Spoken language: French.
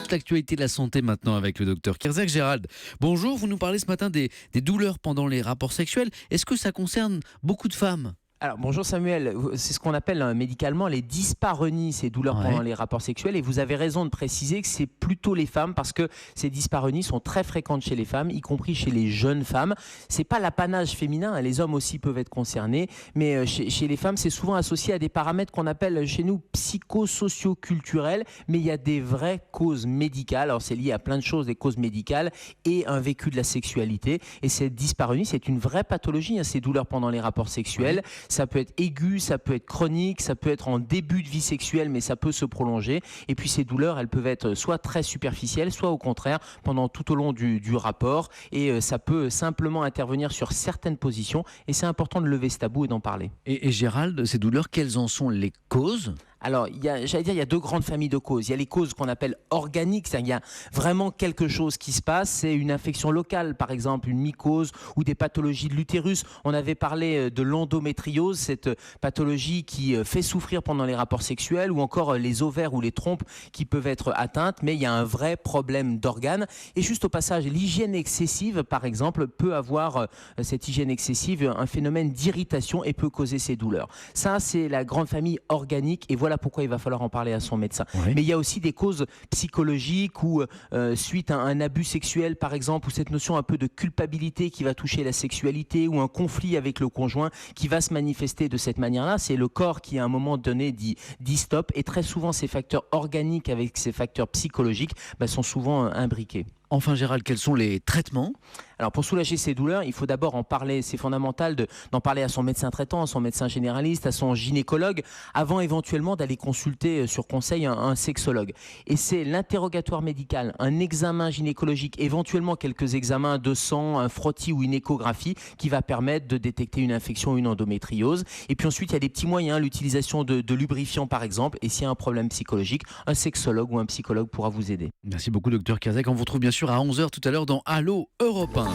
toute l'actualité de la santé maintenant avec le docteur Kierzek. Gérald, bonjour, vous nous parlez ce matin des douleurs pendant les rapports sexuels. Est-ce que ça concerne beaucoup de femmes ? Alors, bonjour Samuel, c'est ce qu'on appelle médicalement les dyspareunies, ces douleurs pendant les rapports sexuels. Et vous avez raison de préciser que c'est plutôt les femmes parce que ces dyspareunies sont très fréquentes chez les femmes, y compris chez les jeunes femmes. C'est pas l'apanage féminin, les hommes aussi peuvent être concernés, mais chez les femmes, c'est souvent associé à des paramètres qu'on appelle chez nous psychosocioculturels, mais il y a des vraies causes médicales. Alors, c'est lié à plein de choses, des causes médicales et un vécu de la sexualité. Et cette dyspareunie, c'est une vraie pathologie, ces douleurs pendant les rapports sexuels. Ça peut être aigu, ça peut être chronique, ça peut être en début de vie sexuelle, mais ça peut se prolonger. Et puis ces douleurs, elles peuvent être soit très superficielles, soit au contraire pendant tout au long du rapport. Et ça peut simplement intervenir sur certaines positions. Et c'est important de lever ce tabou et d'en parler. Et Gérald, ces douleurs, quelles en sont les causes ? Alors, il y a deux grandes familles de causes. Il y a les causes qu'on appelle organiques, c'est-à-dire il y a vraiment quelque chose qui se passe. C'est une infection locale, par exemple, une mycose ou des pathologies de l'utérus. On avait parlé de l'endométriose, cette pathologie qui fait souffrir pendant les rapports sexuels, ou encore les ovaires ou les trompes qui peuvent être atteintes, mais il y a un vrai problème d'organes. Et juste au passage, l'hygiène excessive, par exemple, peut avoir, cette hygiène excessive, un phénomène d'irritation et peut causer ces douleurs. Ça, c'est la grande famille organique, et voilà pourquoi il va falloir en parler à son médecin. Oui. Mais il y a aussi des causes psychologiques ou suite à un abus sexuel, par exemple, ou cette notion un peu de culpabilité qui va toucher la sexualité, ou un conflit avec le conjoint qui va se manifester de cette manière-là. C'est le corps qui, à un moment donné, dit stop. Et très souvent, ces facteurs organiques avec ces facteurs psychologiques sont souvent imbriqués. Enfin Gérald, quels sont les traitements ? Alors pour soulager ces douleurs, il faut d'abord en parler, c'est fondamental d'en parler à son médecin traitant, à son médecin généraliste, à son gynécologue, avant éventuellement d'aller consulter sur conseil un sexologue. Et c'est l'interrogatoire médical, un examen gynécologique, éventuellement quelques examens de sang, un frottis ou une échographie qui va permettre de détecter une infection ou une endométriose. Et puis ensuite, il y a des petits moyens, l'utilisation de lubrifiants par exemple, et s'il y a un problème psychologique, un sexologue ou un psychologue pourra vous aider. Merci beaucoup docteur Kierzek, on vous retrouve bien sûr à 11h tout à l'heure dans Allo Europe 1.